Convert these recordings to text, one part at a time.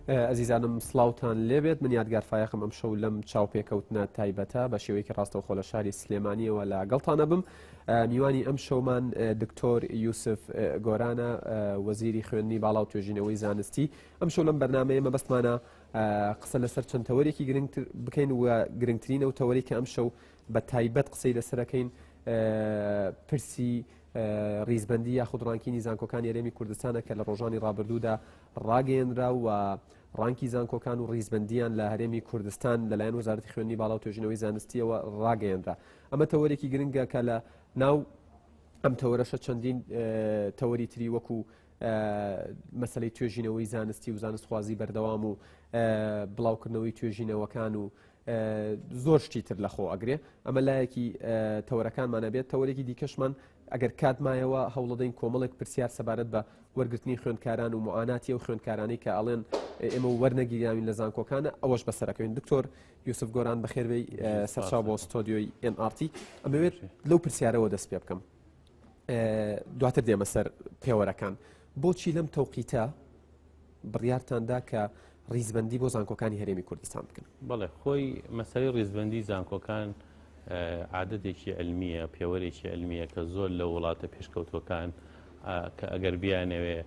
ئەزیزانم سڵاوتان لێبێت من یادگار فایەخم ئەم شەو لەم چاوپێکەوتنە تایبەتە بە شێوەیەکی ڕاستەو خۆ لە شاری سلێمانیەوە لەگەڵتانە بم. میوانی ئەم شەومان دکتۆر یوسف گۆرانە وەزیری خوێندنی باڵا و توێژینەوەی زانستی. ئەم شەو لەم بەرنامەیە مەبەستمانە قسە لەسەر چەند تەوەرێکی گرنگتر بکەین و گرنگترینە و تەوەری کە ئەم شەو بە تایبەت قسەی لەسەرەکەین پرسی ریزبەندی یاخود ڕانکینی زانکۆکان یارێمی کوردستانە کە لە ڕۆژانی ڕابردوودا ڕاگەیەنرا و ڕانکی زانکۆکان و ریزبەندیان لە هەرێمی کوردستان لەلایەن وەزارەتی خوێندنی باڵا و توێژینەوەی زانستیەوە ڕاگەیەنرا. ئەمە تەوەرێکی گرنگە کە لە ناو ئەم تەوەرەشە چەندین تەوەری تری وەکو مەسەلەی توێژینەوەی زانستی و زانستخوازی بەردەوام و بڵاوکردنەوەی توێژینەوەکان و زۆر شتی تر لەخۆ ئەگرێ. ئەمە لایەکی تەوەرەکانمانە بێت. تەوەرێکی دیکەشمان ئەگەر کاتمایەوە هەوڵەدەین کۆمەڵێک پرسیار سەبارەت بە وەرگرتنی خوێندکاران و معاناتی و خوێندکارانی کە ئەڵێن ئێمە وەرنەگیراوین لە زانکۆکانە ئەوەش بەسەرەکەوین. دکتۆر یوسف گۆران بەخێربەی سەرچاو بۆ ستۆدیۆی NRT. ئەمەوێت لەو پرسیارەوە دەست پێ بکەم دواتر دێمە سەر پێوەرەکان. بۆچی لەم تەوقیتە بڕیارتاندا کە ریزبەندی بۆ زانکۆکانی هەرێمی کوردستان بکەن؟ بەڵێ خۆی مەسەلەی ریزبەندی زانکۆکان عادەتێکی علمیە، پێوەرێکی علمیە کە زۆر لە وڵاتە پێشکەوتوەکان کە ئەگەر بیانەوێ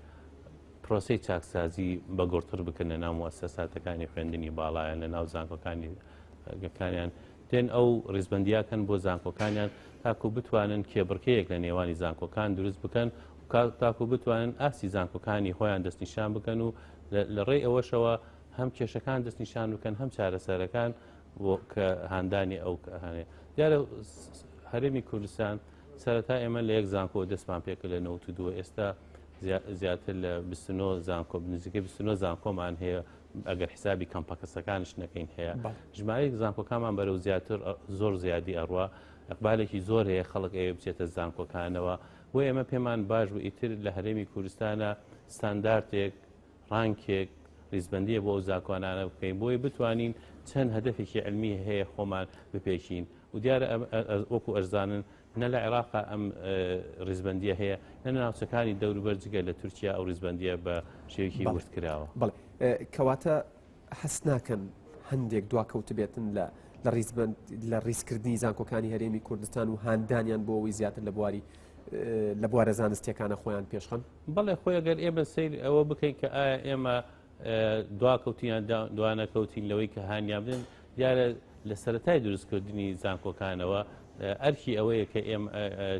پرۆسەی چاکسازی بەگۆڕتر بکەن لە ناو موەسسەساتەکانی خوێندنی باڵایان لە ناو زانکۆکانی گەکانیان دێن ئەو ڕیزبەندیاکەن بۆ زانکۆکانیان تاکو بتوانن کێبڕکەیەک لە نێوانی زانکۆکان دروست بکەن و تاکو بتوانن ئاسی زانکۆکانی خۆیان دەستنیشان بکەن و لە ڕێی ئەوەشەوە هەم کێشەکان دەستنیشان بکەن هەم چارەسەرەکان کە هاندانی ئەو هەنێ. دیارە هەرێمی کوردستان سەرەتا ئێمە لە یەک زانکۆ دەستمان پێکرد لە 92 ئێستا زیاتر لە 29 زانکۆ نزیکەی 29 زانکۆمان هەیە ئەگەر حسابی کەمپەکەسەکانش نەکەین هەیە. ژمارەی زانکۆکانمان بەرەو زیاتر زۆر زیادی ئەڕوا ئەقبالێکی زۆر هەیە خەڵک ئەوێ بچێتە زانکۆکانەوە و ئێمە پێمان باش و ئیتر لە هەرێمی کوردستانە ستانداردێک ڕانکێک ریزبەندیە بۆ ئەو زانکۆانانە بکەین بۆی بتوانین چەند هەدەفێکی علمی هەیە خۆمان بپێکین و دیارە وەکو ئەرزانن نە لە عێراقا ئەم ریزبەندیە هەیە نە ناوچەکانی دەوروبەر جگە لە تورکیا ئەو ریزبەندیە بە شێوەیەکی ورد کراوە. بەڵێ کەواتە هەست ناکەن هەندێک دواکەوت بێتن لە ڕیزکردنی زانکۆکانی هەرێمی کوردستان و هاندانیان بۆ ئەوەی زیاتر لە بوارە زانستیەکانە خۆیان پێشخەن؟ بەڵێ خۆی ئەگەر ئێمە سیر ئەوە بکەین کە ئایا ئێمە دواکەوتیان دوانەکەوتین لەوەی کە هانیان بدەن دیارە لە سەرەتای دروستکردنی زانکۆکانەوە ئەرکی ئەوەیە کە ئێمە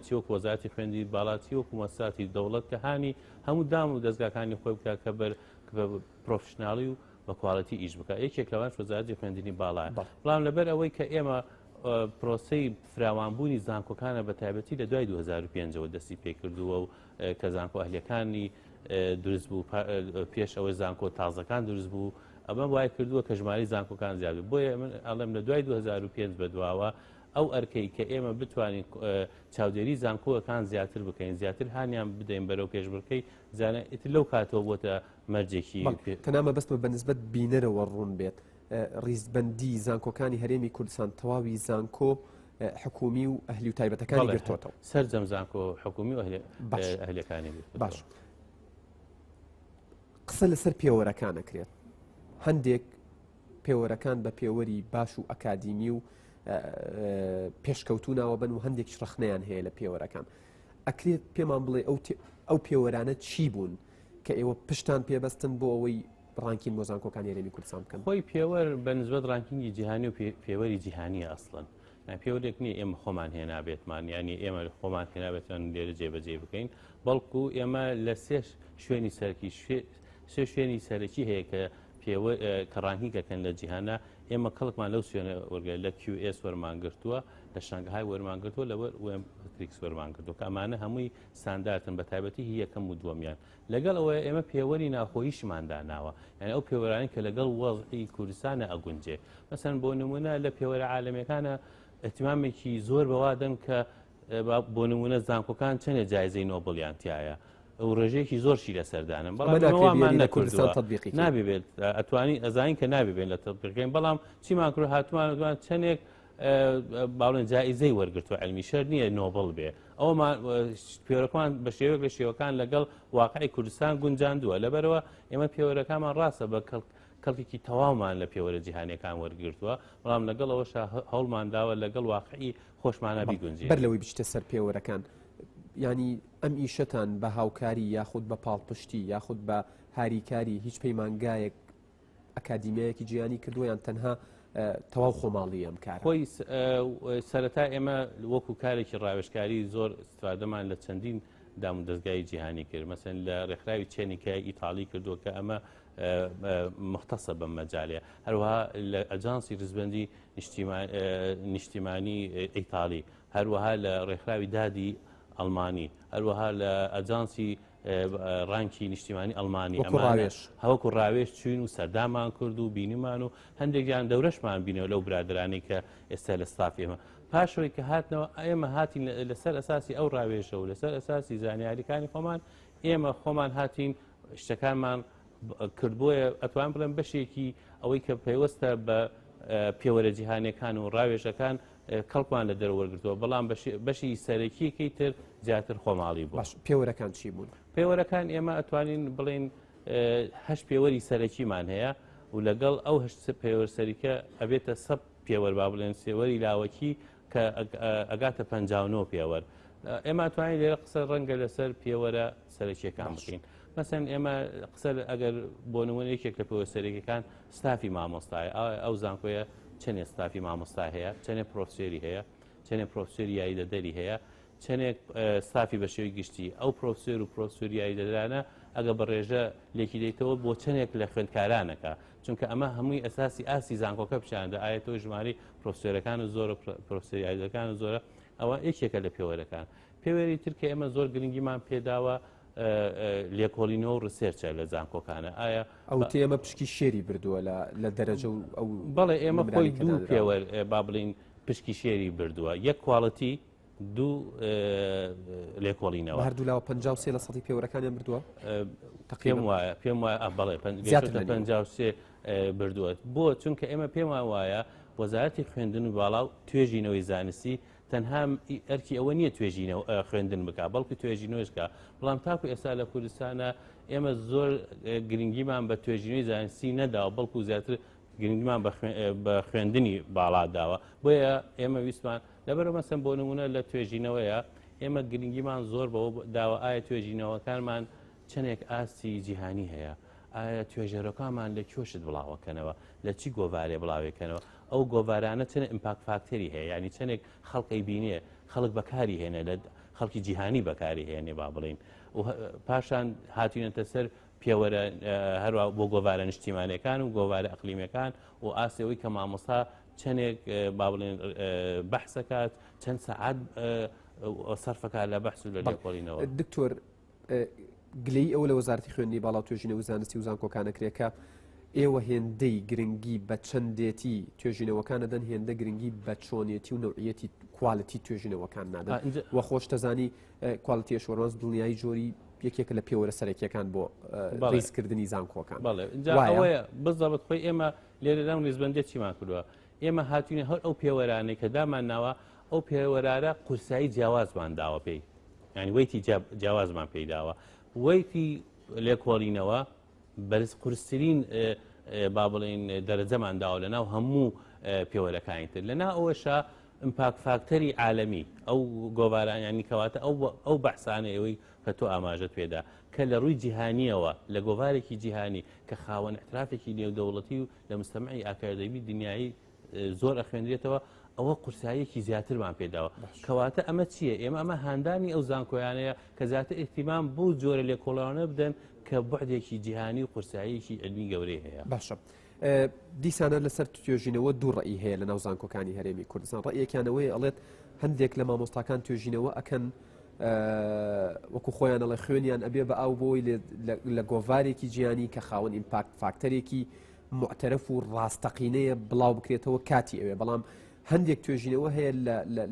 چیوەک وەزارەتی خوێندنی باڵا چیوەکو مؤسساتی دەوڵەت کە هانی هەموو دام و دەستگاکانی خۆی بکات کە بە پرۆفشناڵی و بە کواڵەتی ئیش بکات. یەکێک لەوان وەزارەتی خوێندنی باڵایە. بەڵام لەبەر ئەوەی کە ئێمە پرۆسەی فراوانبوونی زانکۆکانە بە تایبەتی لە دوای 2005ەوە دەستی پێکردووە و کە زانکۆ ئەهلیەکانی دروست بوو پێش ئەوەی زانکۆ تازەکان دروست بوو ئەمە وای کردووە کە ژماری زانکۆکان زیاد بوو. بۆیە من ئەڵێم لە دوای 2005 بەدواوە ئەو ئەرکەی کە ئێمە بتوانین چاودێری زانکۆەکان زیاتر بکەین زیاتر هانیان بدەین بەرەو پێشبڕکەی زانە ئیتر لەو کاتەوە بۆتە مەرجێکی تەنامە بەستمە بەنسبەت بینەرەوە ڕوون بێت. ریزبەندی زانکۆکانی هەرێمی کوردستان تەواوی زانکۆ حکومی و ئەهلی و تایبەتەکانی گرتوتەوە سەرجەم زانکۆ حکومی و ئەهلیەکانی باش. قسە لەسەر پێوەرەکانەکرێت. هەندێک پێوەرەکان بە پێوەری باش و ئەکادیمی و پێشکەوتوناوە بن و هەندێک شرەخنەیان هەیە لە پێوەرەکان. ئەکرێت پێمان بڵێ ئەو پێوەرانە چی بوون کە ئێوە پشتان پێبەستن بۆ ئەوەی ڕانکین بۆ زانکۆکانی هەرێمی کوردستان بکەن؟ خۆی پێوەر بە نسبەت ڕانکینگی جیهانی و پێوەری جیهانیە ئەسڵەن پێوەرێک نییە ئێمە خۆمان هێنابێتمان ینی ئێمە خۆمان هێنابێتمان لێرە جێبەجێ بکەین بەڵکو ئێمە لە سێ شوێنی سەرکی سێ شوێنی سەرەکی هەیە کە کە ڕانکینگەکەن لە جیهانە ئێمە کەڵکمان لەو شوێنە وەرگێ لە QS وەرمانگرتووە لە شانگهای وەرمانگرتووە لە وێمتریکس وەرمانگرتووە کە ئەمانە هەمووی ساندارتن بە تایبەتی هی یەکەم و دووەمیان. لەگەڵ ئەوەیە ئێمە پێوەری ناخۆییشمانداناوە یعنی ئەو پێوەرانی کە لەگەڵ وەزعی کوردستانە ئەگونجێ مەسەن بۆ نمونە لە پێوەرە عالەمیەکانە احتیمامێکی زۆر بەوادەن کە بۆ نمونە زانکۆکان چەندێک جایزەی نۆبڵیان تایە و ڕێژەیەکی زۆرشی لەسەردانم بەڵام نابێت ئەتوانی ئەزانین کە نابێت لە تەطبیقەکەین بەڵام چیمان کرد هاتووان دوان چەندێک باڵێن جایزەی وەرگرتووە علمی شەر نییە نۆبڵ بێ ئەومان پێوەرەکان بە شێوەیەک لە شێوەکان لەگەڵ واقعی کوردستان گونجاندووە لەبەرەوە ئێمە پێوەرەکانمان ڕاستە بە کەڵکێکی تەواومان لە پێوەرە جیهانیەکان وەرگرتووە بەڵام لەگەڵەوەش هەوڵمانداوە لەگەڵ واقعی خۆشمانە بیگونجێت بەر لەوەی بچتە سەر پێوەرەکان ینی ئەم ئیشەتان بە هاوکاری یاخود بە پاڵپشتی یاخود بە هاریکاری هیچ پەیمانگایەک ئەکادیمیایەکی جیهانی کردووە یان تەنها تەواو خۆماڵی ئەم کار خۆی سەرەتا ئێمە وەکو کارێکی ڕاوێژکاری زۆر استفادەمان لە چەندین دام و دەستگای جیهانی کرد مەسەن لە ڕێکخراوی چێنێکای ئیتاڵی کردووە کە ئەمە مختصە بەم مەجالەیە هەروەها لە ئەجانسی ڕزبەندی نیشتیمانی ئیتاڵی هەروەها لە ڕێکخراوی دادی ئەڵمانی هەروەها لە ئەجانسی ڕانکی نیشتیمانی ئەڵمانی هەوەکو ڕاوێش چوین و سەردامان کرد و بینیمان و هەندێکیان دەورەشمان بینەوە لەو برادرانەی کە ئێستا لە ستافی ئێمە پاشەوەی کە هاتنەوە ئێمە هاتین لەسەر ئەساسی ئەو ڕاوێژە و لەسەر ئەساسی زانیاریەکانی خۆمان ئێمە خۆمان هاتین شتەکانمان کردبووە ئەتوان بڵێن بەشێکی ئەوەی کە پێوەستە بە پێوەرە جیهانیەکان و ڕاوێژەکان کەڵکمان لە دەرەوەرگرتووە بەڵام بەشی سەرەکیەکەی تر زیاتر خۆماڵی بوو پێوەرەکان چی بوون؟ پێوەرەکان ئێمە ئەتوانین بڵێن هەشت پێوەری سەرەکیمان هەیە و لەگەڵ ئەو هەشت پێوەر سەریکە ئەبێتە سەب پێوەر با بڵێن سێوەری لاوەکی کە ئەگاتە 59 پێوەر ئێمە ئەتوانین لێرە قسە ڕەنگە لەسەر پێوەرە سەرەکیەکان بکەین مەسەن ئێمە قسە ئەگەر بۆ نمونە یەکێک لە پێوە سەرەکیەکان ستافی مامۆستایە ئەو زانکۆیە چەندێک ستافی مامۆستا هەیە چەندێک پرۆفسێری هەیە چەندێک پرۆفسۆری یاریدەدەری هەیە چەندێک ستافی بە شێوەی گشتی ئەو پرۆفسۆر و پرۆفسۆری یاریدەدرانە ئەگە بە ڕێژە لێکی دەیتەوە بۆ چەندێک لە خوێندکارانەکە چونکە ئەمە هەمووی ئەساسی ئاسی زانکۆکە پیشاندا ئایا تۆ ژماری پرۆفسۆرەکان و زۆرە پرۆفسۆری یاریدەکان و زۆرە ئەوە یەکێکە لە پێوەرەکان پێوەری ترکە ئێمە زۆر گرنگیمان پێداوە لێکۆڵینەوە و ڕسێرچە لە زانکۆکانە ئایا ئەو تێمە پشکی شێری بردووە لە دەرەجە و ئەو بەڵێ ئێمە خۆی دوو پێوەر با بڵین پشکی شێری بردووە یەک کواڵەتی دوو لێکۆڵینەوە هەردوو لاوە 53 لە سەدی پێوەرەکانیان بردووە پێم وایە بەڵێ 53 بردووە بۆ چونکە ئێمە پێم وایە وەزارەتی خوێندن و باڵاو توێژینەوەی زانستی تەنها ئەرکی ئەوە نییە توێژینەوە خوێندن بک بەڵکو توێژینەوەشکە بەڵام تاکو ئێستا لە کوردستانە ئێمە زۆر گرنگیمان بە توێژینەوەی زانستی نەداوە بەڵکو زیاتر گرنگیمان بە خوێندنی باڵا داوە بۆیە ئێمە ویستمان لەبەرەوە مەسەن بۆ نمونە لە توێژینەوەیە ئێمە گرنگیمان زۆر بەوە داوە ئایا توێژینەوەکانمان چەندێک ئاستی جیهانی هەیە ئایا توێژەرەکانمان لە کێشت بڵاوەکەنەوە لە چی گۆڤارێ بڵاوێکەنەوە ئەو گۆڤارانە چەند ئیمپاکت فاکتەری هەیە ینی چەندێک خەڵقی بینێ خەڵک بەکاری هێنە لە خەڵکی جیهانی بەکاری هێنێ با بڵین و پاشان هاتوونەتە سەر پێوەرە هەروە بۆ گۆڤارە نیشتیمانیەکان و گۆڤارە ئەقلیمیەکان و ئاسیەوەی کە مامۆستا چەندێک با بڵێن بەحسەکات چەند سەعات سەرفەکات لە بەحس و لە لێکۆڵینەوە دکتۆر گلەی ئەو لە وەزارەتی خوێندنی باڵا و توێژینەوەی زانستی و زانکۆکانە کرێکە ئێوە هێندەی گرنگی بە چەندێتی توێژینەوەکانە دەن هێندە گرنگی بە چۆنیەتی و نوعیەتی کوالتی توێژینەوەکان نادەن وە خۆش دەزانی کوالتی ئەشۆرۆنس دڵنیایی جۆری یەکێکە لە پێوەرە سەرەکیەکان بۆ ڕیزکردنی زانکۆکان ئەوەیە بزەبت خۆی ئێمە لێرە لەم ڕیزبەندێت چیمان کردووە ئێمە هاتوینە هەر ئەو پێوەرانەی کە دامان ناوە ئەو پێوەرارە قورسایی جیاوازمان داوە پێی ینی وەیتی جیاوازمان پێی داوە وەیتی لێکۆڵینەوە بەرز قورسترین با بڵین دەرەجەمان داوە لەناو هەموو پێوەرەکانی تر لەناو ئەوەشە ئیمپاکت فاکتەری عالەمی ئەو گۆڤارانیانی کەواتە ئەو بەحسانەوەی کە تۆ ئاماژەت پێدا کە لە ڕووی جیهانیەوە لە گۆڤارێکی جیهانی کە خاوەن احترافێکی نێودەوڵەتی و لە مستەمعی ئاکادەمی دنیایی زۆر ئەخوێندرێتەوە ئەوە قورساییەکی زیاترمان پێداوە کەواتە ئەمە چییە ئێمە ئەمە هاندانی ئەو زانکۆیانەیە کە زیاتر ئیحتیمام بۆ جۆرە لێکۆڵانە بدەن کە بعدێکی جیهانی و قورساییەکی علمی گەورەی هەیە باشە دیسانە لەسەر توێژینەوە دوو ڕێی هەیە لە ناو زانکۆکانی هەرێمی کوردستان ڕێیەکیانەوەی ئەڵێت هەندێک لە مامۆستاکان توێژینەوە ئەکەن وەکو خۆیان ئەڵێ خوێنیان ئەبێ بە ئاو بۆی لە گۆڤارێکی جیهانی کە خاوەن ئیمپاکت فاکتەرێکی معتەرەف و ڕاستەقینەیە بڵاو بکرێتەوە کاتی ئەوێ بەڵام هەندێک توێژینەوە هەیە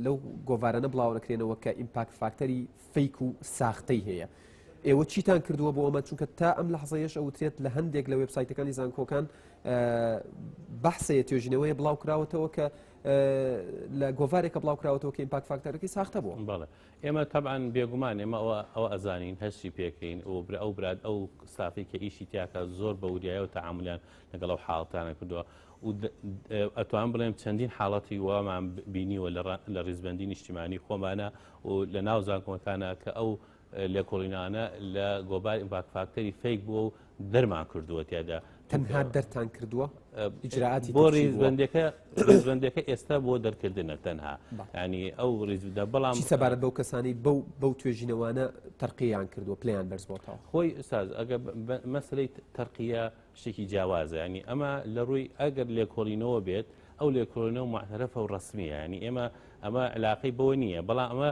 لەو گۆڤارانە بڵاو دەکرێنەوە کە ئیمپاکت فاکتەری فەیک و ساختەی هەیە ئێوە چیتان کردووە بۆ ئەمە چونکە تا ئەم لەحظەیەش ئەوترێت لە هەندێک لە وێبسایتەکانی زانکۆکان بەحسەیە توێژینەوەی بڵاو کراوەتەوە کە لە گۆڤارێکە بڵاوکراوەوە کە ئیمپاکت فاکتەرەکەی ساختە بووە. بەڵێ ئێمە طبعاً بێگومان ئێمە ئەوە ئەزانین هەشتی پێکەین ئەو براد ئەو ستافی کە ئیشی تیاکە زۆر بە وریایە و تەعاملیان لەگەڵ ئەو حاڵەتانە کردووە و ئەتوان بڵێم چەندین حاڵەتی وامان بینیوە لە ڕیزبەندی نیشتیمانی خۆمانە و لە ناو زانکۆکانە کە ئەو لێکۆڵینانە لە گۆباری ئیمپاکت فاکتەری فێک بووە و دەرمان کردووە تیادا. تەنها دەرتان کردووە ئیجراعاتی بۆ ڕیزبەندەکە ئێستا بۆ دەرکردنە تەنها ینی ئەو ڕیزدا بەڵام سەبارەت بەو کەسانی بەو توێژینەوانە تەرقییان کردووە پلیان بەرزبۆتەوە. خۆی ئستاز ئەگە مەسلەی تەرقیە شتێکی جیاوازە ینی ئەمە لە ڕووی ئەگەر لێکۆڵینەوە بێت ئەو لێکۆڵینەوە معتەرەفە و ڕسمیە ینی ئەمە علاقەی بەوە نییە بەڵام ئەمە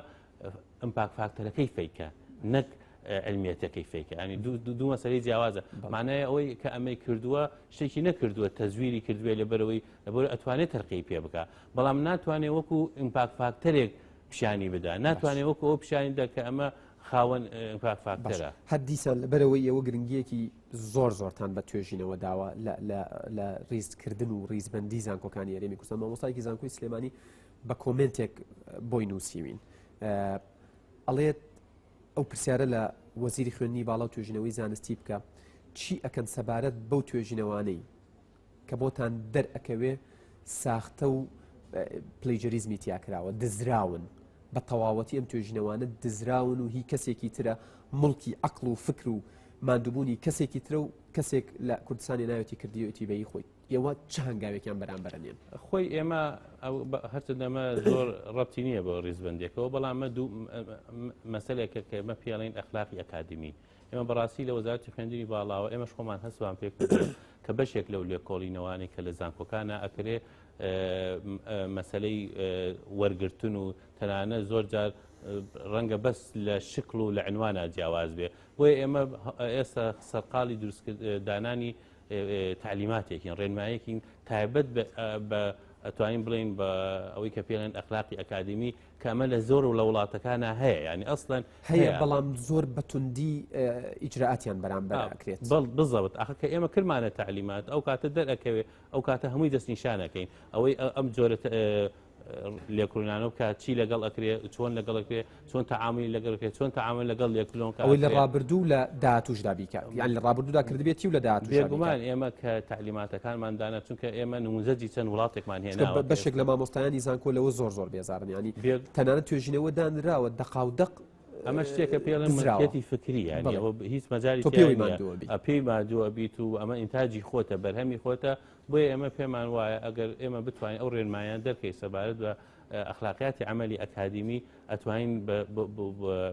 ئیمپاکت فاکتەرەکەی فەیکە نەک علمیەتەکەی فێکە ینی دوو مەسەلەی جیاوازە معنای ئەوەی کە ئەمەی کردووە شتێکی نەکردووە تەزویری کردووە لەبەرەوەی ئەتوانێت تەرقی پێ بکە بەڵام ناتوانێت وەکو ئیمپاکت فاکتەرێک پیشانی بدا ناتوانێت وەکو ئەو پیشانیدا کە ئەمە خاوەن ئیمپاکت فاکتەرە. هەردیسان لەبەرەوەی ئەوە گرنگیەکی زۆرتان بە توێژینەوە داوە لە ڕیزکردن و ڕیزبەندی زانکۆکانی هەرێمی کوردستان. مامۆستایەکی زانکۆی سلێمانی بە کۆمنتێک بۆی نووسیوین ئەڵێت ئەو پرسیارە لە وەزیری خوێندنی باڵا و توێژینەوەی زانستی بکە چی ئەکەن سەبارەت بەو توێژینەوانەی کە بۆتان دەرئەکەوێ ساختە و پلەیجەریزمی تیاکراوە دزراون بە تەواوەتی ئەم توێژینەوانە دزراون و هی کەسێکی ترە مڵکی عەقڵ و فکر و ماندووبوونی کەسێکی ترە و کەسێک لە کوردستانی ناوێتی کردیەتی بەی خۆی ئێوە چ هەنگاوێکیان بەرامبەرە نێن. خۆی ئێمە هەرچەندەمە زۆر ڕەبتی نییە بە ڕیزبەندێکەوە بەڵام دوو مەسەلێکە کە ئێمە پێڵین ئەخلاقی ئەکادمی ئێمە بەڕاستی لە وەزارەتی خوێندنی باڵاوە ئێمەش خۆمان هەستوان پێ کە بەشێک لەو لێکۆڵینەوانێک کە لە زانکۆکانە ئەکرێ مەسەلەی وەرگرتن و تەنانە زۆر جار ڕەنگە بەس لە شکل و لە عنوانە جیاواز بێ بۆیە ئێمە ئێستا سەرقاڵی دروستدانانی تعلیماتێکین ڕێنمایەکین تایبەت بە ئەتوانین بڵین بە ئەوەی کە پێڵێن ئەخلاقی ئەکادمی کە ئەمە لە زۆر و لە وڵاتەکانە هەیە ینی ئەسڵەن هەیە بەڵام زۆر بەتوندی ئیجراعاتیان بەرامبەر ئەکرێت بڵزەوت ئاخە کە ئێمە کرمانە تعلیمات ئەو کاتە دەرئەکەوێ ئەو کاتە هەمووی دەستنیشانەکەین ئەوەی ئەم جۆرە لێکۆڵینانە بکات چی لەگەڵ ئەکرێ چۆن لەگەڵ ئەکرێ چۆن تەعاملی لەگەڵ چۆن تەعامل لەگەڵ لێکۆڵینەوە ئەوەی لە ڕابردوو لە داهاتووشدا بیکات یان لە ڕابردوودا کردبێتی و لە داهاتووشدا بێگومان ئێمە کە تعلیماتەکانماندانە چونکە ئێمە نموزەجی چەند وڵاتێکمان هێناوە بەشێک لە مامۆستایانی زانکۆ لەوە زۆر بێزارن ینی تەنانەت توێژینەوە دانراوە دەقاودەق ئەمە شتێکە پێڵێن ملکێتی فکری ینی هیچ مەجای پێی مادووە بیت و ئەمە ئینتاجی خۆتە بەرهەمی خۆتە بۆیە ئێمە پێمان وایە ئەگەر ئێمە بتوانین ئەو ڕێنمایان دەرکەی سەبارەت بە ئەخلاقیاتی عملی ئەکادمی ئەتوانین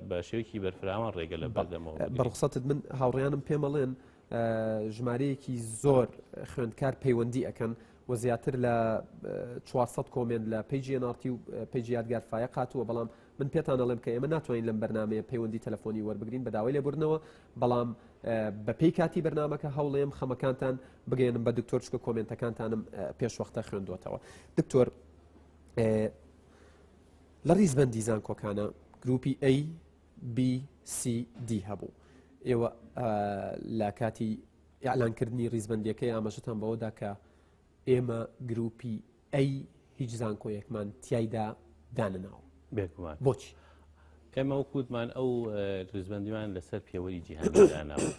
بە شێوەیەکی بەرفراوان ڕێگە لە بەردەمەوە بەڕخسەتت من هاوڕێیانم پێمەڵێن ژمارەیەکی زۆر خوێندکار پەیوەندی ئەکەن و زیاتر لە 400 کۆمنت لە پیجی نارتی و پیجی یادگارفایە قاتووە بەڵام من پێتان دەڵێم کە ئێمە ناتوانین لەم بەرنامەیە پەیوەندی تەلەفۆنی وەربگرین بە داوای لێبوردنەوە بەڵام بە پێی کاتی بەرنامەکە هەوڵێم خەمەکانتان بگەێنم بە دکتۆر چکە کۆمنتەکانتانم پێشوەختە خوێندوەتەوە. دکتۆر لە ڕیزبەندی زانکۆکانە گروپی A B C D هەبوو ئێوە لە کاتی ئیعلانکردنی ڕیزبەندیەکەی ئاماژەتان بەوەدا کە ئێمە گروپی A هیچ زانکۆیەکمان تیایدا دانەناوە بێگومان بۆچی ئێمە وەکوتمان ئەو ڕیزبەندیمان لەسەر پێوەری جیهانی داناوە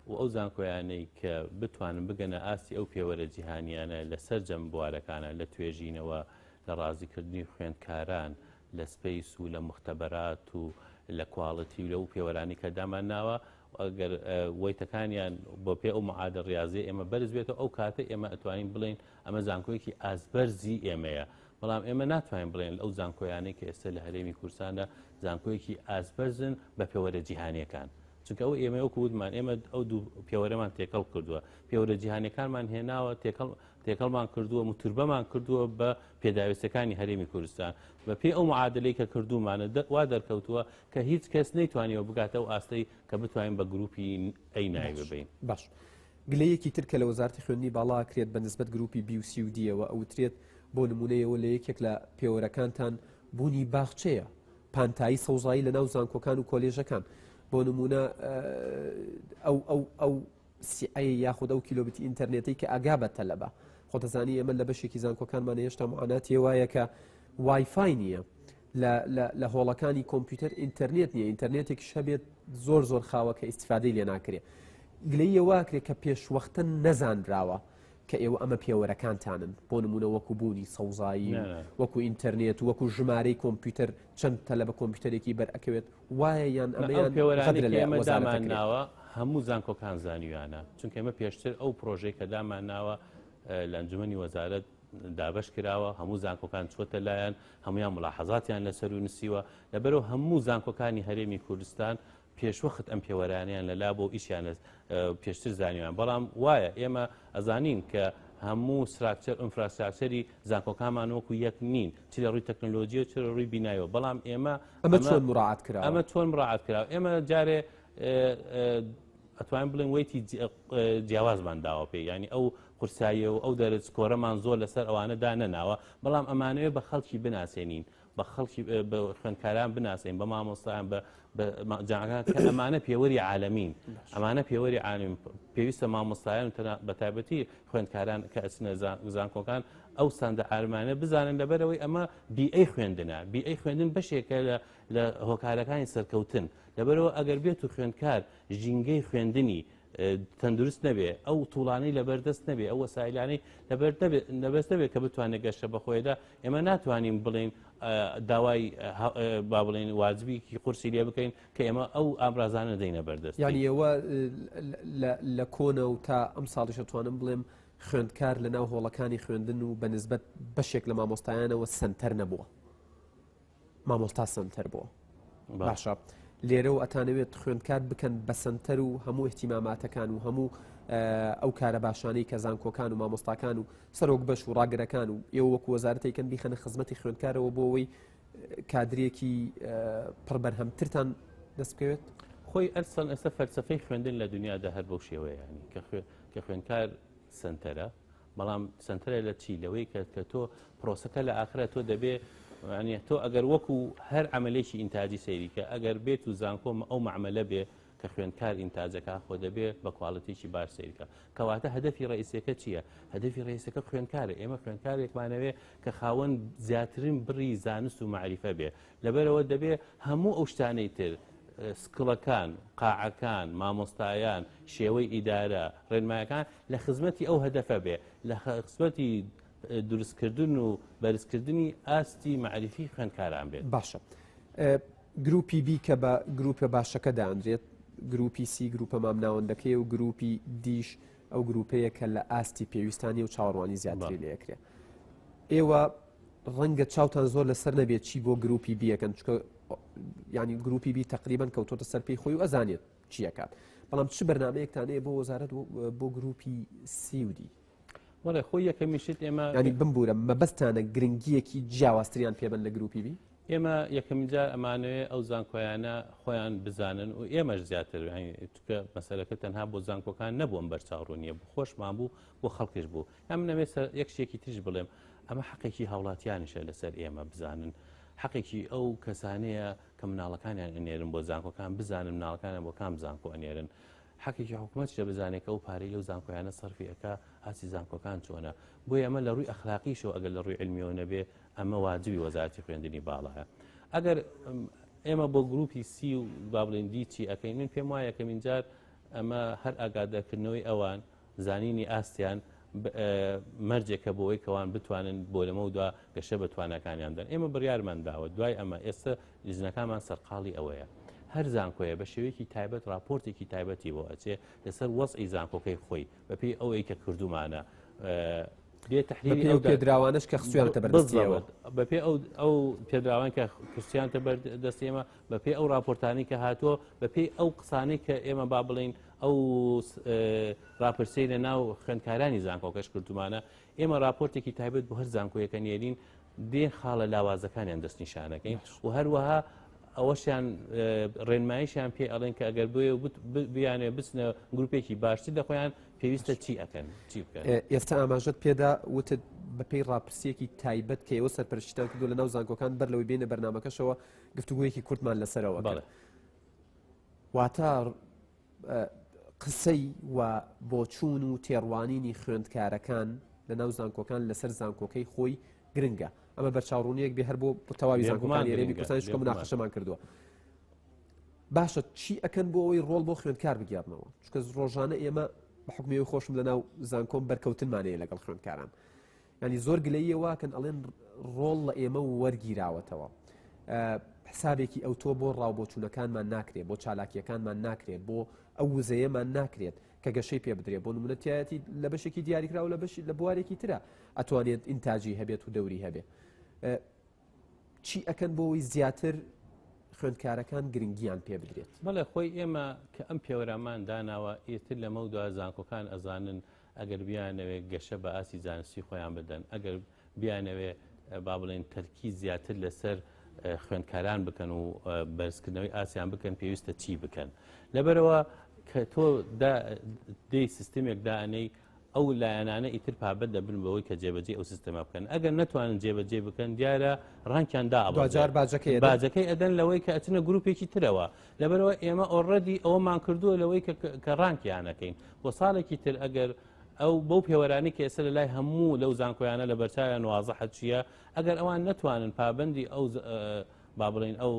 و ئەو زانکۆیانەی کە بتوانن بگەنە ئاستی ئەو پێوەرە جیهانیانە لەسەر جەم بوارەکانە لە توێژینەوە لە ڕازیکردنی خوێندکاران لە سپەیس و لە مختبەرات و لە کواڵەتی لەو پێوەرانی کە دامان ناوە ئەگەر وەیتەکانیان بۆ پێ ئەو معادە ڕاضی ئێمە بەرز بێتەوە ئەو کاتە ئێمە ئەتوانین بڵین ئەمە زانکۆیەکی ئازبەرزی ئێمەیە بەڵام ئێمە ناتوانین بڵێن ئەو زانکۆیانەی کە ئێستا لە هەرێمی کوردستاندا زانکۆیەکی ئازبەرزن بە پێوەرە جیهانیەکان چونکە ئەو ئێمە وەکو وتمان ئێمە ئەو دوو پێوەرەمان تێکەڵ کردووە پێوەرە جیهانیەکانمان هێناوە تێکەڵمان کردووە موتوربەمان کردووە بە پێداویستەکانی هەرێمی کوردستان بە پێی ئەو معادلەی کە کردومانە وا دەرکەوتووە کە هیچ کەس نەیتوانیەوە بگاتە ئەو ئاستەی کە بتوانین بە گروپی ئەی ناوی ببین. باش گلەیەکی تر کە لە وەزارەتی خوێندنی باڵا کرێت بە نسبەت گروپی B و C و D-ەوە ئەوترێت بۆ نمونەیەوە لە یەکێک لە پێوەرەکانتان بوونی باخچەیە پانتایی سەوزایی لە ناو زانکۆکان و کۆلێژەکان بۆ نمونە ئەو سیعە یاخود ئەو کیلۆبیتی ئینتەرنێتی کە ئاگا بە تەلەبە خۆتەزانی ئێمە لە بەشێکی زانکۆکانمان هێشتا معاناتی وایە کە وایفای نییە لە هۆڵەکانی کۆمپیوتەر ئینتەرنێت نییە ئینتەرنێتێکیش هەبێت زۆر خاوە کە ئیسیفادەی لێ ناکرێت گلەیە واکرێت کە پێشوەختە نەزانراوە کە ئێوە ئەمە پێوەرەکانتانن بۆ نمونە وەکو بوونی سەوزایی وەکو ئینتەرنێت وەکو ژمارەی کۆمپیوتەر چەند تەلە بە کۆمپیوتەرێکی بەرئەکەوێت وایە یان ئەمەیان دامان ناوە هەموو زانکۆکان زانیویانە چونکە ئێمە پێشتر ئەو پرۆژەی کە دامان ناوە لە ئەنجومەنی وەزارەت دابش کراوە هەموو زانکۆکان چۆتە لایەن هەمویان ملاحەزاتیان لەسەر و نووسیوە لەبەرەوە هەموو زانکۆکانی هەرێمی کوردستان پێشوەخت ئەم پێوەرانیان لەلا بۆ ئیشیان پێشتر زانیوان بەڵام وایە ئێمە ئەزانین کە هەموو سراکچەر ئینفراستراکچەری زانکۆکانمان وەکو یەک نین چ لە ڕووی تەکنۆلۆژی و چ لە ڕووی بینایەوە بەڵام ئێمە چۆن مراعات کراوە ئەمە چۆن مراعات کراوە ئێمە جارێ ئەتوانین بڵێن وەیتی جیاوازمان داوە پێ ینی ئەو قورساییە و ئەو دەرەچ کۆرەمان زۆر لەسەر ئەوانەدا نەناوە بەڵام ئەمانەوێت بە خەڵکی بناسێنین بە خەڵکی بە خوێندکاران بناسین بە مامۆستایان جاگات کە ئەمانە پێوەری عالەمین ئەمانە پێوەری عالم پێویستە مامۆستایان بە تایبەتی خوێندکاران کە ئەچنە زانکۆکان ئەو ساندە ئارمانە بزانن لەبەرەوەی ئەمە بیئەی خوێندنە بیئەی خوێندن بەشێکە لە هۆکارەکانی سەرکەوتن لەبەرەوە ئەگەر بێت و خوێندکار ژینگەی خوێندنی تەندروست نەبێ ئەو توڵانەی لەبەردەست نەبێ ئەو وەسایلانەی لەبەست نەبێت کە بتوانێت گەشتە بەخۆیدا ئێمە ناتوانین بڵین داوای با بڵین واجبیکی قورسی لێ بکەین کە ئێمە ئەو ئامرازانە دەینە بەردەست یعنی ئێوە لە کۆنە و تا ئەم ساڵیش دەتوانم بڵێم خوێندکار لە ناو هۆڵەکانی خوێندن و بەنسبەت بەشێک لە مامۆستایانەوە سنتەر نەبووە مامۆستا سنتەر بووە باشە لێرە و ئەتانەوێت خوێندکار بکەن بە سنتەر و هەموو احتیماماتەکان و هەموو ئەو کارە باشانەی کە زانکۆکان و مامۆستاکان و سەرۆک بەش و ڕاگرەکان و ئێوە وەکو وەزارەتێکەن بیخەنە خزمەتی خوێندکارەوە بۆ ئەوەی کادرێکی پڕبەرهەمترتان دەست بکەوێت خۆی ئەرسەن ئێستا فەلسەفەی خوێندن لە دنیادا هەر بەو شێوەیەیانی کە خوێندکار سنتەرە بەڵام سنتەرە لە چی لەوەی کە تۆ پرۆسەکە لە ئاخرە تۆ دەبێ ینی تۆ ئەگەر وەکو هەر عملێکی ئینتاجی سەیریکە ئەگەر بێت و زانکۆم ئەو معمەلە بێ کە خوێندکار ئینتاجەکە خۆ دەبێ بە کواڵەتێکی باش سەیریکە کەواتە هەدەفی ڕئیسەکە چییە؟ هەدەفی ڕئیسەکە خوێندکارە ئێمە خوێندکارێکمانەوێ کە خاوەن زیاترین بڕی زانست و معریفە بێ لەبەرەوە دەبێ هەموو ئەو شتانەی تر سکڵەکان قاعەکان مامۆستایان شێوەی ئیدارە ڕێنمایەکان لە خزمەتی ئەو هەدەفە بێ لە خزمەتی دروستکردن و بەرزکردنی ئاستی معریفی خوێندکاران بێت باشە گروپی بی کە بە گروپە باشەکە دانرێت گروپی سی گروپە مامناوەندەکەی و گروپی دیش ئەو گروپەیە کە لە ئاستی پێویستانی و چاوەڕوانی زیاتری لەیەکرێت ئێوە ڕەنگە چاوتان زۆر لەسەر نەبێت چی بۆ گروپی بیەکەن چکە ینی گروپی بی تقریبان کەوتۆتە سەر پێی خۆی و ئەزانێت چیەکات بەڵام چ بەرنامەیەکتانەیە بۆ وەزارەت بۆ گروپی سی و دی وەڵێ خۆی یەکەمیشت ئێمە ینی بمبورە مەبەستانە گرنگیەکی جیاوازتریان پێبن لە گروپی بی ئێمە یەکەمی جار ئەمانوێ ئەو زانکۆیانە خۆیان بزانن و ئێمەش زیاتر چکە مەسەلەکە تەنها بۆ زانکۆکان نەبووم بەرچاوڕوونیە بۆ خۆشمان بوو بۆ خەڵکیش بوو ئەم نەوێت یەک شتێکی تریش بڵێم ئەمە حەقێکی هاوڵاتیانیشە لەسەر ئێمە بزانن حەقێکی ئەو کەسانەیە کە مناڵەکانیان ئەنێرن بۆ زانکۆکان بزانن مناڵەکانیان بۆ کام زانکۆ ئەنێرن حەقێکی حکوومەتیشە بزانێت کە ئەو پارەی لەو زانکۆیانە سەرفیەکە ئاسی زانکۆکان چۆنە بۆیە ئەمە لە ڕووی ئەخلاقیشەوە ئەگەر لە ڕووی علمیەوە نەبێ ئەمە واجبی وەزارەتی خوێندنی باڵایە ئەگەر ئێمە بۆ گروپی سی و با بڵێن دیچی ئەەکەین من پێم وایە کە منجار ئەمە هەر ئاگادارکردنەوەی ئەوان زانینی ئاستیان مەرجێکە بۆەوەی کەوان بتوانن بۆ لەمە دوا گەشە بە توانەکانیان دەن ئێمە بڕیارمان داوە دوای ئەمە ئێستا لیژنەکانمان سەرقاڵی ئەوەیە هەر زانکۆیە بە شێوەیەکی تایبەت راپۆرتێکی تایبەتی بۆ ئەچێ لەسەر وەزعی زانکۆکەی خۆی بەپێی ئەوەی کە کردومانە بێت تحلیلی ئەو پێدراوانش کە خستویانتە بەردەستیەوە بەپێ ئەو پێدراوان کە خستیانتە بەردەستی ئێمە بەپێ ئەو راپۆرتانی کە هاتووە بەپێی ئەو قسانەی کە ئێمە با بڵین ئەو راپرسی لە ناو خوێندکارانی زانکۆکەش کردومانە ئێمە راپۆرتێکی تایبەت بۆ هەر زانکۆیەکە نێرین دێن خاڵە لاوازەکانیان دەستنیشانەکەین و هەروەها ئەوەشیان ڕێنماییشیان پێ ئەڵێن کە ئەگەر بێ بیانێ بچنە گروپێکی باشتر لە خۆیان پێویستە چی ئەکەن چی بکەن ئێستا ئاماژەت پێدا وتت بەپێی ڕاپرسیەکی تایبەت کە ئێوە سەرپەرشتیان کردو لە ناو زانکۆکان بەر لەوەی بینە بەرنامەکەشەوە گفتوگویەکی کورتمان لەسەرەوە واتە قسەی و بۆچوون و تێڕوانینی خوێندکارەکان لە ناو زانکۆکان لەسەر زانکۆکەی خۆی گرنگە ئەمە بەرچاوڕوونیەک بێ هەر بۆ تەواوی زانکۆکان ێرەمی کوردستانی شکۆ مناقەشەمان کردووە. باشە چی ئەکەن بۆ ئەوەی ڕۆڵ بۆ خوێندکار بگیانەوە چکە ڕۆژانە ئێمە بە حکومیەوەی خۆشم لە ناو زانکۆم بەرکەوتنمانەیە لەگەڵ خوێندکاران ینی زۆر گلەیەوەکەن ئەڵێن ڕۆڵ لە ئێمە وەرگیراوەتەوە حسابێکی ئەوتۆ بۆ ڕاوبۆچوونەکانمان ناکرێت بۆ چالاکیەکانمان ناکرێت بۆ ئەو وزەیەمان ناکرێت کە گەشەی پێ بدرێت بۆ نمونەتیایەتی لە بەشێکی دیاریکراوە لە بوارێکی ترە ئەتوانێت ئینتاجی هەبێت و دەوری هەبێت چی ئەکەن بۆەوەی زیاتر خوێندکارەکان گرنگیان پێ بدرێت بەڵێ خۆی ئێمە کە ئەم پێوەرامان داناوە ئێتر لەمە و دو زانکۆکان ئەزانن ئەگەر بیانەوێ گەشە بە ئاسی زانستی خۆیان بدەن ئەگەر بیانەوێ با بڵێن تەرکی زیاتر لەسەر خوێندکاران بکەن و بەرزکردنەوەی ئاسیان بکەن پێویستە چی بکەن لەبەرەوە کە تۆ دەی سیستمێک دائنەی ئەو لایەنانە ئیتر پابەت دەبن بەوەی کە جێبەجێ ئەو سیستەما بکەن ئەگەر نتوانن جێبەجێ بکەن دیارە ڕانکیان باجەکەی ئەدەن لەوەی کە ئەچنە گروپێکی ترەوە لەبەرەوە ئێمە ئۆڕەدی ئەوەمان کردووە لەوەی کە ڕانکیانەکەین بۆ ساڵێکی تر ئەگەر ئەو بەو پێوەرانی کە ئێستا لە لای هەموو لەو زانکۆیانە لە بەرچاویان وازەحە چییە ئەگەر ئەوان نتوانن پابەندی ئەو با بڵێن ئەو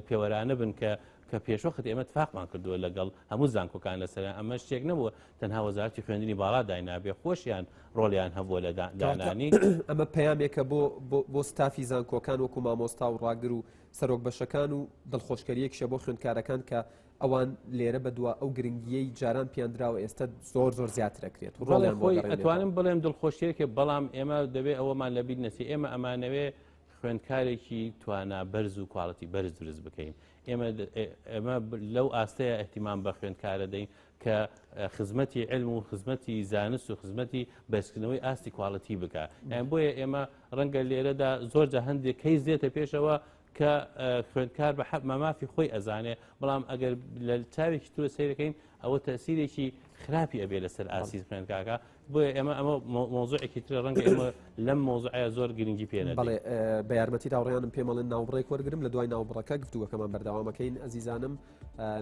پێوەرانە بن کە پێشوەخت ئێمە اتفاقمان کردووە لەگەڵ هەموو زانکۆکان لەسەر ئەمە شتێک نەبووە تەنها وەزارەتی خوێندنی باڵا داینابێ خۆشیان ڕۆڵیان هەبووە لە دانانی ئەمە پەیامێکە بۆ ستافی زانکۆکان وەکو مامۆستا و ڕاگر و سەرۆک بەشەکان و دڵخۆشکەریەکشە بۆ خوێندکارەکان کە ئەوان لێرە بەدووە ئەو گرنگیەی جاران پیانراوە ئێستا زۆر زیاترەکرێت ڕۆڵی ئەتوانم بڵێم دڵخۆشیەکە بەڵام ئێمە دەبێت ئەوەمان لەبییر نەسی ئێمە ئەمانەوێ خوێندکارێکی توانە بەرز و کواڵەتی بەرز دروست بکەین ئێمە لەو ئاستەیە احتیمام بە خوێندکارە دەین کە خزمەتی علم و خزمەتی زانست و خزمەتی بەرزکردنەوەی ئاستی کواڵەتی بکە بۆیە ئێمە ڕەنگە لێرەدا زۆرجە هەندێک کەیس دێتە پێشەوە کە خوێندکار بە حەب مەمافی خۆی ئەزانێ بەڵام ئەگەر لە چاوێکی تورە سیرەکەین ئەوە تەسیرێکی خراپی ئەبێ لەسەر ئاسی خوێندکارەکە بۆیە ئێمە مۆزوعێکی ترە ڕەنگە ئێمە لەم مۆزوعەیە زۆر گرنگی پێ نەدەین. بەڵێ بە یارمەتی داوڕێیانم پێمەڵێن ناوبڕێک وەرگرم لە دوای ناوبڕەکە گفتوگەکەمان بەردەوامەکەین ئەزیزانم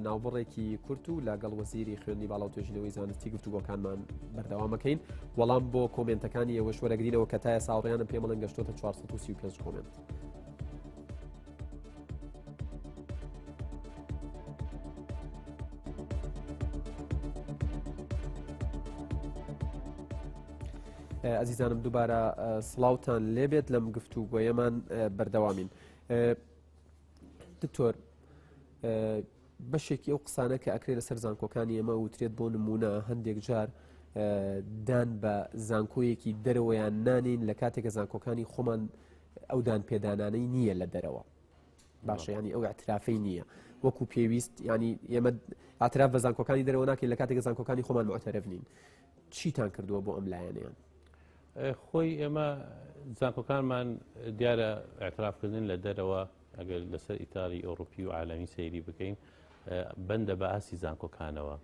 ناوبڕێکی کورت و لەگەڵ وەزیری خوێندنی باڵا و توێژینەوەی زانستی گفتوگەکانمان بەردەوامەکەین وەڵام بۆ کۆمنتەکانی ئێوەش وەرەگرینەوە کە تایە ساوڕێیانم پێمەڵێن گەشتۆتە 435 کۆمنت. ئەزیزانم دووبارە سڵاوتان لێبێت لەم گفتوگۆیەمان بەردەوامین. دکتۆر بەشێکی ئەو قسانە کە ئەکرێت لەسەر زانکۆکانی ئێمە وترێت بۆ نمونە هەندێک جار دان بە زانکۆیەکی دەرەوەیان نانین لە کاتێکە زانکۆکانی خۆمان ئەو دان پێدانانەی نییە لە دەرەوە باشە ینی ئەو اعترافەی نییە وەکو پێویست ینی ئێمە ئاعتراف بە زانکۆکانی دەرەوە ناکەین لە کاتێکە زانکۆکانی خۆمان معتەرەف نین چیتان کردووە بۆ ئەم لایەنیان؟ خۆی ئێمە زانکۆکانمان دیارە ئاعترافکردن لە دەرەوە ئەگەر لەسەر ئیتالی ئەوروپی و عالەمی سەیری بکەین بەندە بە ئاسی زانکۆکانەوە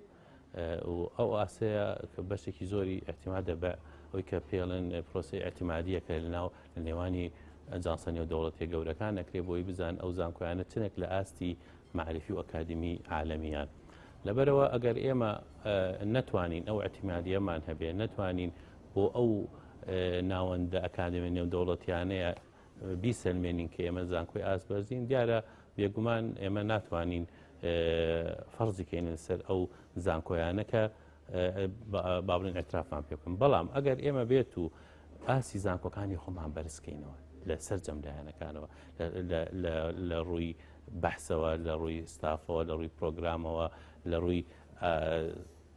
و ئەو ئاسەیە کە بەشێکی زۆری احتیمادە بە ئەوی کە پێڵێن پرۆسی احتیمادیەکە لەناو لە نێوانی ئەجانسەنی و دەوڵەتی گەورەکان نەکرێ بۆی بزان ئەو زانکۆیانە چنێک لە ئاستی معرفی و ئەکادمی عالەمیان لەبەرەوە ئەگەر ئێمە نەتوانین ئەو احتیمادیەمان هەبێ نەتوانین بۆ ئەو ناوەندە ئەکادمی نێودەوڵەتیانەیە بیسەلمێنین کە ئێمە زانکۆی ئاست بەرزین دیارە بێگومان ئێمە ناتوانین فەرزیکەین لەسەر ئەو زانکۆیانە کە با بڵێن ئەترافمان پێ بکەن بەڵام ئەگەر ئێمە بێت و ئاسی زانکۆکانی خۆمان بەرزکەینەوە لە سەر جەملایەنەکانەوە لە ڕووی بەحسەوە لە ڕووی ستافەوە لە ڕووی پرۆگرامەوە لە ڕووی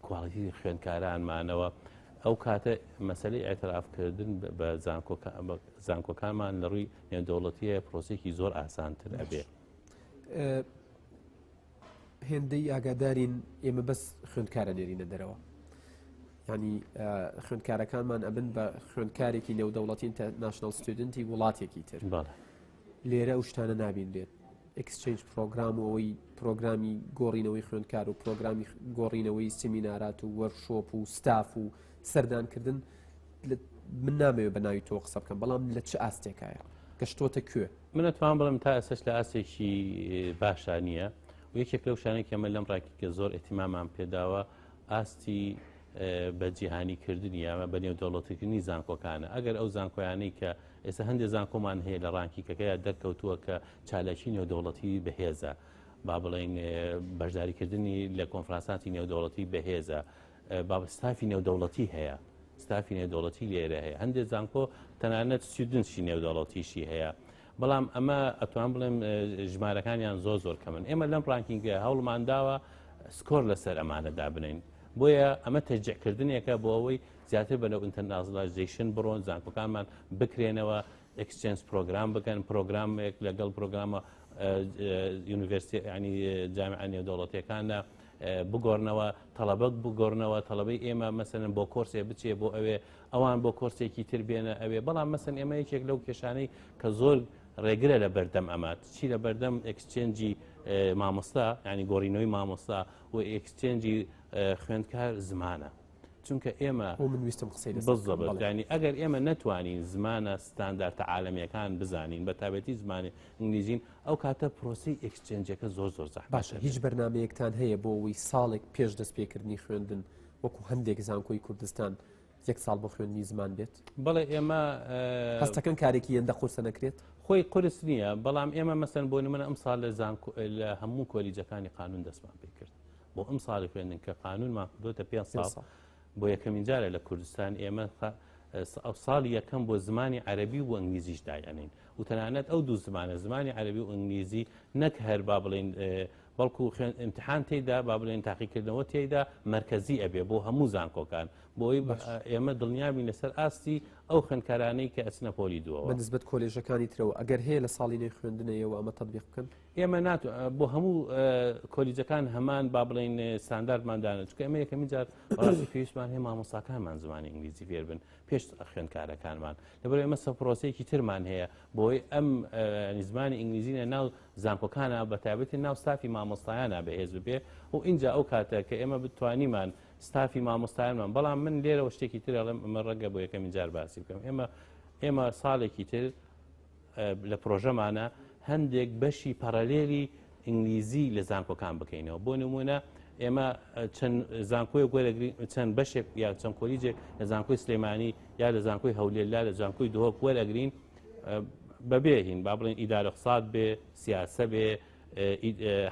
کواڵیتی خوێندکارانمانەوە ئەو کاتە مەسەلەی ئاعترافکردن بە زانکۆکانمان لە ڕووی نێودەوڵەتیە پرۆسێکی زۆر ئاسانتر ئەبێ. هێندەی ئاگادارین ئێمە بەس خوێندکارە نێرینە دەرەوە ینی خوێندکارەکانمان ئەبن بە خوێندکارێکی نێودەوڵەتی ناشنال ستودنتی وڵاتێکی تر لێرە ئەو شتانە نابینرێت ئەکسچێنج پرۆگرام و ئەوەی پرۆگرامی گۆڕینەوەی خوێندکار و پرۆگرامی گۆڕینەوەی سیمینارات و وەرشۆپ و ستاف و سەردانکردن من نامەوێت بە ناوی تۆ قسە بکەم بەڵام لە چه ئاستێکایە گەشتۆتە کوێ من ئەتوان بڵم تا ئێستش لە ئاستێکی باشە نییە و یەکێک لەو شانێک ئەمە لەم ڕاکێکە زۆر ئەتیمامان پێداوە ئاستی بە جیهانیکردنی یامە بە نێودەوڵەتیکردنی زانکۆکانە ئەگەر ئەو زانکۆیانەی کە ئێستا هەندێک زانکۆمان هەیە لە ڕانکیکەکەیە دەرکەوتووە کە چالاکی نێودەوڵەتی بەهێزە با بڵێن بەشداریکردنی لە کۆنفرانساتی نێودەوڵەتی بەهێزە بابستافی نێودەوڵەتی هەیە ستافی نێودەوڵەتی لێرە هەیە هەندێک زانکۆ تەنانەت سیودنشی نێودەوڵەتیشی هەیە بەڵام ئەمە ئەتوان بڵێم ژمارەکانیان زۆر کەمن ئێمە لەم ڕانکینگە هەوڵمانداوە سکۆر لەسەر ئەمانەدا بنین بۆیە ئەمە تەجێکردنێکە بۆ ئەوەی زیاتر بەنەو ئینتەرناسیۆناڵایزیشن بڕۆن زانکۆکانمان بکرێنەوە ئەکسچێنج پرۆگرام بکەن پرۆگرامێک لەگەڵ پرۆگرامە یونیڤرسیتی ینی جامعە نێودەوڵەتیەکانە بگۆڕنەوە تەڵەبە بگۆڕنەوە تەڵەبەی ئێمە مەسەن بۆ کۆرسێ بچێ بۆ ئەوێ ئەوان بۆ کۆرسێکی تر بێنە ئەوێ بەڵام مەسەن ئێمە یەکێک لەو کێشانەی کە زۆر ڕێگرە لە بەردەم ئەمات چی لە بەردەم ئەکسچێنجی مامۆستا ینی گۆڕینەوەی مامۆستا و ئەکسچێنجی خوێندکار زمانە چونکە ئێمە من ویستم قسەی بزەبێت ینی ئەگەر ئێمە نەتوانین زمانە ستانداردە عالەمیەکان بزانین بە تایبەتی زمانی ئینگلیزین ئەو کاتە پرۆسی ئەکسچێنجەکە زۆر زەحمەتە باشە هیچ بەرنمەیەکتان هەیە بۆ ئەوەی ساڵێک پێش دەستپێکردنی خوێندن وەکو هەندێک زانکۆی کوردستان یەک ساڵ بۆ خوێندنی زمان بێت بەڵێ ئێمە هەستەکەن کارێکی ئێندە قورسە نەکرێت خۆی قرس نییە بەڵام ئێمە مەسەن بۆ نمونە ئەم ساڵ لە هەموو کۆلیجەکانی قانون دەستمان پێ کرد بۆ ئەم ساڵی خوێندن کە قانونمان کردوتە 5 ساڵ بۆ یەکەمین جارە لە کوردستان ئێمە ساڵی یەکەم بۆ زمانی عەربی و ئەنگلیزیش دایانین و تەنانەت ئەو دوو زمانە زمانی عەربی و ئەنگلیزی نەک هەر با بڵێن بەڵکو ئیمتحان تێدا با بڵێن تاقیکردنەوە تێدا مرکزی ئەبێ بۆ هەموو زانکۆکان بۆی ئێمە دڵنیابین لەسەر ئاستی ئەو خوێندکارانەی کە ئەچنە پۆلی دووەوە بەنسبەت کۆلێژەکانی ترەوە ئەگەر هەیە لە ساڵی نوێی خوێندنەوە ئەمە تەطبیق بکەن ئێمە بۆ هەموو کۆلیجەکان هەمان با بڵێن ستانداردماندانە چونکە ئێمە یەکەمین جار بەڕاستی پێویستمان هەیە مامۆستاکانمان زمانی ئینگلیزی فێر بن پێش خوێندکارەکانمان لەبەرەوەی ئێمە پرۆسەیەکی ترمان هەیە بۆی ئەم زمانی ئینگلیزیە ناو زانکۆکانە بە تایبەتی ناو ستافی مامۆستایانە بەهێز ببێ و اینجا ئەو کاتە کە ئێمە بتوانیمان ستافی مامۆستایانمان بەڵام من لێرەوە شتێکی تر ئەڵێم ئەمە ڕەنگە بۆ یەکەمین جار باسی بکەم ئێمە ساڵێکی تر لە پرۆژەمانە هەندێک بەشی پەرەلێلی ئینگلیزی لە زانکۆکان بکەینەوە بۆ نمونە ئێمە چەند زانکۆی وەرەگرین چەند بەشێک یا چەند کۆلیجێک لە زانکۆی سلێمانی یا لە زانکۆی هەولێرلا لە زانکۆی دهۆک وەرەگرین بەبێ هین با بڵێن ئیدارە اقتصاد بێ سیاسە بێ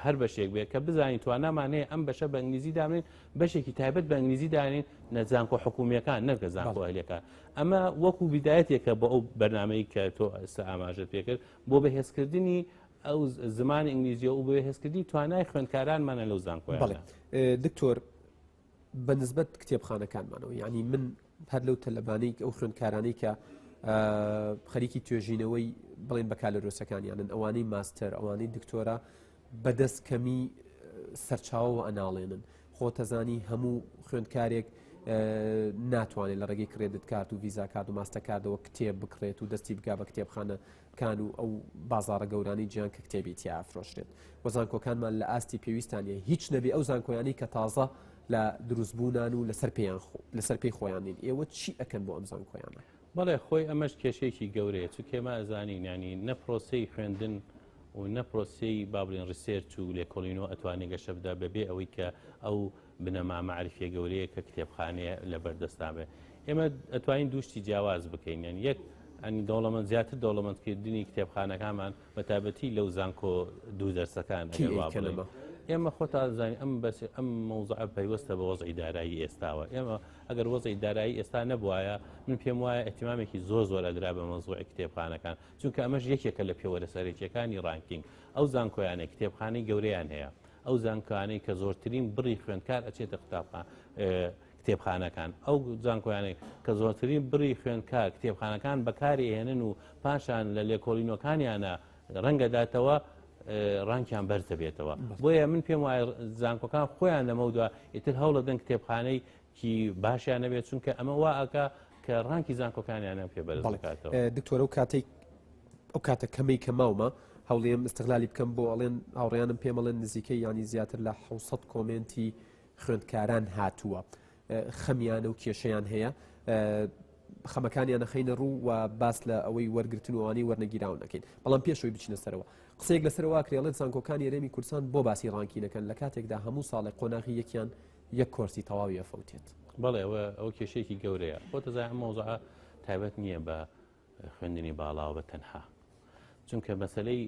هەر بەشێک بێت کە بزانین توانامانەیە ئەم بەشە بە ئینگلیزی دامێن بەشێکی تایبەت بە ئینگلیزی دانین لە زانکۆ حکوومیەکان نەکە زانکۆ ئەهلیەکان ئەمە وەکو بیدایەتێکە بە ئەو بەرنامەی کە تۆ ئێستا ئاماژەت پێکرد بۆ بەهێزکردنی ئەو زمانی ئینگلیزیە و بەهێزکردنی توانای خوێندکارانمانە لەو زانکۆیانە دکتۆر بەنسبەت کتێبخانەکانمانەوە یعنی من هەر لەو تەلەبانەی ئەو خوێندکارانەی کە خەریکی توێژینەوەی بڵێن بەکالۆرۆسەکانیانن ئەوانەی ماستەر ئەوانەی دکتۆرە بەدەست کەمی سەرچاوەوە ئەناڵێنن خۆتەزانی هەموو خوێندکارێک ناتوانێت لە ڕێگەی کرێدت کارت و ویزا کارت و ماستە کاردەوە کتێب بکرێت و دەستی بگا بە کتێبخانەکان و ئەو بازاڕە گەورانی گیان کە کتێبی تیا ئافرۆشرێت وە زانکۆکانمان لە ئاستی پێویستانە هیچ نەبێ ئەو زانکۆیانی کە تازە لە دروستبوونان و لەسەر پێی خۆیانین ئێوە چی ئەکەن بۆ ئەم زانکۆیانە بەڵێ خۆی ئەمەش کێشێکی گەورەیە چونکێمە ئەزانین ینی نە پرۆسەی خوێندن و نە پرۆسەی بابلین ڕیسێرچ و لێکۆڵینەوە ئەتوانێت گەشە بدە بەبێ ئەوەی کە ئەو بنەما مەعریفیە گەورەیە کە کتێبخانەیە لە بەردەستان بێ ئێمە ئەتوانین دووشتی جیاواز بکەین یان یەک ئەنی دەوڵەمەند زیاتر دەوڵەمەندکردنی کتێبخانەکانمان بە تایبەتی لەو زانکۆ دوو دەرسەکان ئێمە خۆتا زانین ئەم مەوزوعە پەیوەستە بە وەزعی دارایی ئێستاوە ئێمە ئەگەر وەزعی دارایی ئێستا نەبووایە من پێم وایە ئەتیمامێکی زۆر ئەدرا بە مەوزوعی کتێبخانەکان چونکە ئەمەش یەکێکە لە پێوەرە سەرەکیەکانی ڕانکینگ ئەو زانکۆیانە کتێبخانەی گەورەیان هەیە ئەو زانکۆیانەی کە زۆرترین بڕی خوێندکار ئەچێتە کتێبخانەکان ئەو زانکۆیانەی کە زۆرترین بڕی خوێندکار کتێبخانەکان بەکاری هێنن و پاشان لە لێکۆڵینەکانیانە ڕەنگەداتەوە ڕانکیان بەرز دەبێتەوە بۆیە من پێم وایە زانکۆکان خۆیان لەمەودا ئیتر هەوڵ دەدەن کتێبخانەی کی باشیان نەبێت چونکە ئەمە واکە کە ڕانکی زانکۆکانیانە پێ بەرز بکاتەوە دکتۆرە ئەو کاتە کەمەی کە ماومە هەوڵێم استقلالی بکەم بۆ ئەڵێن هاوڕێیانم پێمەڵێن نزیکەی ینی زیاتر لە 600 کۆمنتی خوێندکاران هاتووە خەمیانە و کێشەیان هەیە خەمەکانیان نەخەینە ڕوو و باس لە ئەوەی وەرگرتنوانی وەرنەگیراون نەکەین بەڵام پێشەوەی بچینە سەرەوە قسەیەک لەسەرەوە کرێڵێت زانکۆکانی هەرێمی کوردستان بۆ باسی ڕانکینەکەن لە کاتێکدا هەموو ساڵێک قۆناغی یەکیان یەک کۆرسی تەواوی ئەفەوتێت. بەڵێ ئەو کێشەیەکی گەورەیە بۆ تەزای ئەم مۆزوعە تایبەت نییە بە خوێندنی باڵاوە بە تەنها، چونکە مەسلەی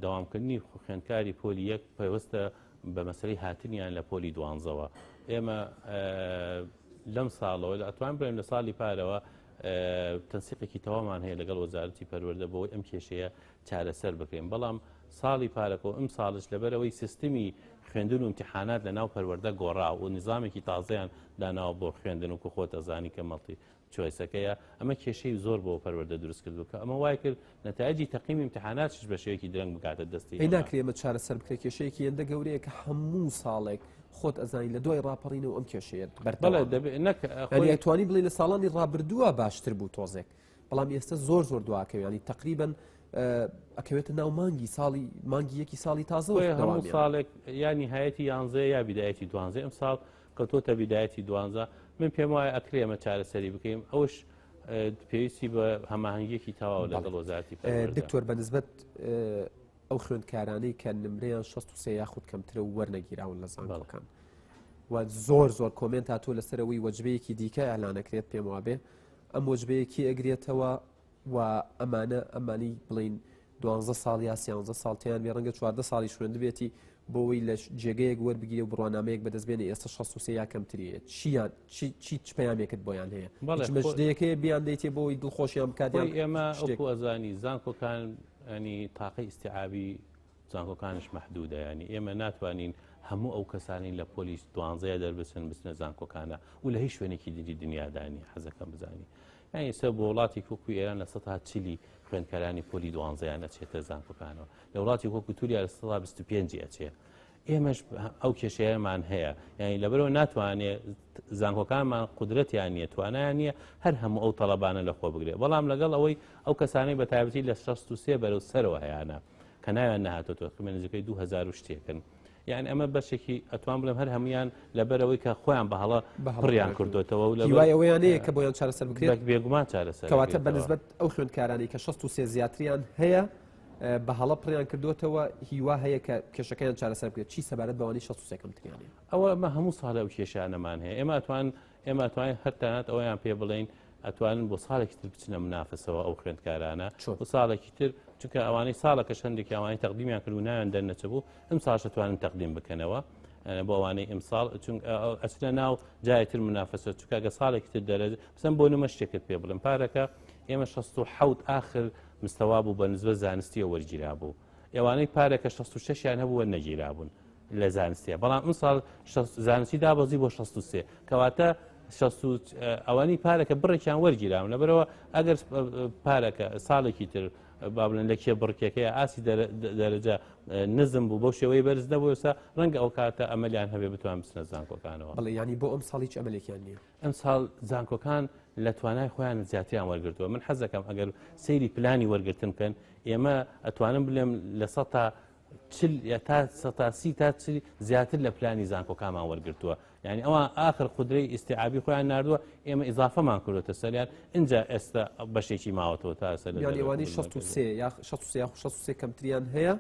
داوامکردنی خوێندکاری پۆلی یەک پێوەستە بە مەسلەی هاتنیان لە پۆلی دوانزەوە. ئێمە لەم ساڵەوە ئەتوان بڵێم لە ساڵی پارەوە تەنسیقێکی تەوامان هەیە لەگەڵ وەزارەتی پەروەردە بۆی ئەم کێشەیە چارەسەر بکرێن، بەڵام ساڵی پارەکەەوە ئەم ساڵش لەبەرەوەی سیستمی خوێندن و امتحانات لە ناو پەروەردە گۆڕا و نظامێکی تازەیان داناوە بۆ خوێندن و خۆت ئەزانی کە مەڵتی چۆیسەکەیە ئەمە کێشەی زۆر بۆ پەروەردە دروست کردو کە ئەمە وای کرد نەتایجی تەقیمی امتحاناتش بە شێوەیەکی درەنگ بکاتە دەستی. ناکرێ ئەمە چارەسەر بکرێت کێشەیەکی هێندە گەورەیە کە هەموو ساڵێک خۆت ئەزانی لە دوای ڕاپەڕینەوە ئەم کێشەیە بەردەوام بڵێ لە ساڵانی ڕابردووە باشتر بوو تۆزێک، بەڵام ئێستا زۆر دواکەوێت، ینی تقریبن ئەکەوێتە ناو مانگی ساڵی مانگی یەکی ساڵی تازەوە هەموو ساڵێک ینی هایەتی 11 یا بیدایەتی 12 ئەم ساڵ کەوتۆتە بیدایەتی 12 من پێم وایە ئەکرێمە چارەسەری بکەین ئەوش پێویستی بە هەماهنگێکی تەواو لەگەڵ وەزارەتی پەروەردە. دکتۆر بەنسبەت ئەو خوێندکارانەی کە نمرەیان 63 یاخود کەمترە و وەرنەگیراون لە زانکۆکان و زۆر کۆمنت هاتووە لەسەرەوەی وەجبەیەکی دیکە ئەلانەکرێت پێم وابێ ئەم وەجبەیەکی ئەگرێتەوە و ئەمانی بڵین 12 ساڵ یا 13 ساڵتیان بێ ڕەنگە 14 ساڵی خوێندبێتی بۆەوەی لە جێگەیەک وەربگیرێ و بڕوانامەیەک بەدەستبێنێ ئێستا 63 یا کەمتریە چی پەیامێکت بۆیان هەیە مەژدەیەکەیە بیان دەیتێ بۆی دڵخۆشیان بکاتیان. ئێمە ئەوکو ئەزانی زانکۆکان ینی تاقی ئیستیعابی زانکۆکانش مەحدودە، ینی ئێمە ناتوانین هەموو ئەو کەسانی لە پۆلیس 12 دەربچن بچنە زانکۆکانە و لە هیچ شوێنێکی دیری دنیادانی حەزەکەم بزانی. یعنی ئێستا بۆ وڵاتی وەکو ئێران لە 140 خوێندکارانی پۆلی 12 ئەچێتە زانکۆکانەوە، لە وڵاتی وەکو توریا لە 125 ئەچێ. ئێمەش ئەو کێشەیەمان هەیە، یعنی لەبەرەوە ناتوانێت زانکۆکانمان قودرەتیان نییە توانایان نییە هەر هەموو ئەو تەڵەبانە لەخۆ بگرێت، بەڵام لەگەڵ ئەوەی ئەو کەسانەی بە تایبەتی لە 63 بەرەو سەرەوە هەیەە کە ناویان نەهاتۆ نزیکەی 2000 شتێکن. یعنی ئەمە بەشێکی ئەتوان بڵێم هەر هەمویان لەبەرەوەی کە خۆیان بە هەڵە پڕیان کردوێتەوە و هیوای ئەوەیانەیە کە بۆیان چارەسەر بکرێت بێگومان چارەسەر کەواتە بەنسبەت ئەو خوێندکارانی کە 63 زیاتریان هەیە بە هەڵە پڕیان کردوێتەوە هیوا هەیە کە کێشەکەیان چارەسەر بکرێت چی سەبارەت بەوانی 63 کەمتریانێ. ئەوە ئەمە هەموو ساڵە ئەو کێشانەمان هەیە ئێمە ئەتوانین هەرتانات ئەویان پێ بڵین ئەتوانن بۆ ساڵێکی تر بچنە منافسەوە ئەو خوێندکارانە و ساڵێکی تر چونکە ئەوانەی ساڵەکە شەندێکی ئەوانی تەقدیمیان کرد و ناویان دەرنەچەبوو ئەم ساڵش دەتوانن تەقدیم بکەنەوە بۆ ئەوانەی ئیمساڵ ئەچنە ناو جایتر منافسە چونکە ئەگە ساڵێکی تر دەرەجە بسەم بۆ نمە شتێکت پێ بڵم پارەکە ئێمە 67 ئاخر مستەوا بوو بە نسبە زانستیە وەرگیرا بوو، ئێوانەی پارێکە 66یان هەبوو وەرنەگیرا بوون لە زانستیە، بەڵام ئەم ساڵ زانستی دابەزی بۆ 63 کەواتە ئەوانی پارەکە بڕێکیان وەرگیراون لەبەرەوە ئەگەر پارەکە ساڵێکی تر با بڵێن لە کێ بڕکێکەیە ئاسی دەرەجە نزم بوو بۆ شێوەی بەرز نەبوو ئێستا ڕەنگە ئەو کاتە ئەمەلیان هەبێ بتوان بچنە زانکۆکانەوە. بەڵێ ینی بۆ ئەم ساڵی ئەمەلێکیان نییە. ئەم ساڵ زانکۆکان لە توانای خۆیان زیاتریان وەرگرتووە. من حەز دەکەم ئەگەر سەیری پلانی وەرگرتن بکەن ئێمە ئەتوانم بڵێم لە 130 تا 40 زیاتر لە پلانی زانکۆکانمان وەرگرتووە، یعنی ئەوە آخر قودرەی ئیستیعابی خۆیان نردووە ئێمە ئیزافەمان کردوتە سەریان اینجا ئێستا بەشێکی ماوەتەوە تا سەر یانیوانی 63 کەمتریان هەیە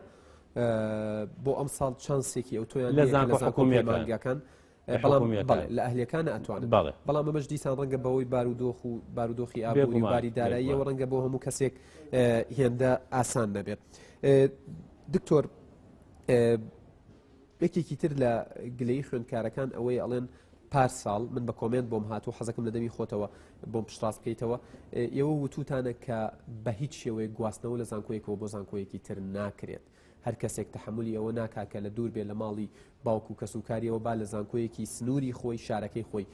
بۆ ئەم ساڵ چانسێکی ئەو تۆیان لە زانکۆ حکوومیەکان لە ئەهلیەکانە ئەتوانن، بەڵام ئەمەش دیسان ڕەنگە بەوەی بارودۆخی ئابووری و باری داراییەوە ڕەنگە بۆ هەموو کەسێک هێندە ئاسان نەبێت. دکتۆر یەکێکی تر لە گلەی خوێندکارەکان ئەوەی ئەڵێن پارساڵ من بە کۆمنت بۆم هاتوو حەزەکەم لە دەمی خۆتەوە بۆم پشتڕاست بکەیتەوە ئێوە وتوتانە کە بە هیچ شێوەیە گواستنەوە لە زانکۆیەکەوە بۆ زانکۆیەکی تر ناکرێت، هەر کەسێک تەحملی ئەوە ناکاکە لە دوور بێ لە ماڵی باوکو و کەسوکاریەوە با لە زانکۆیەکی سنووری خۆی شارەکەی خۆی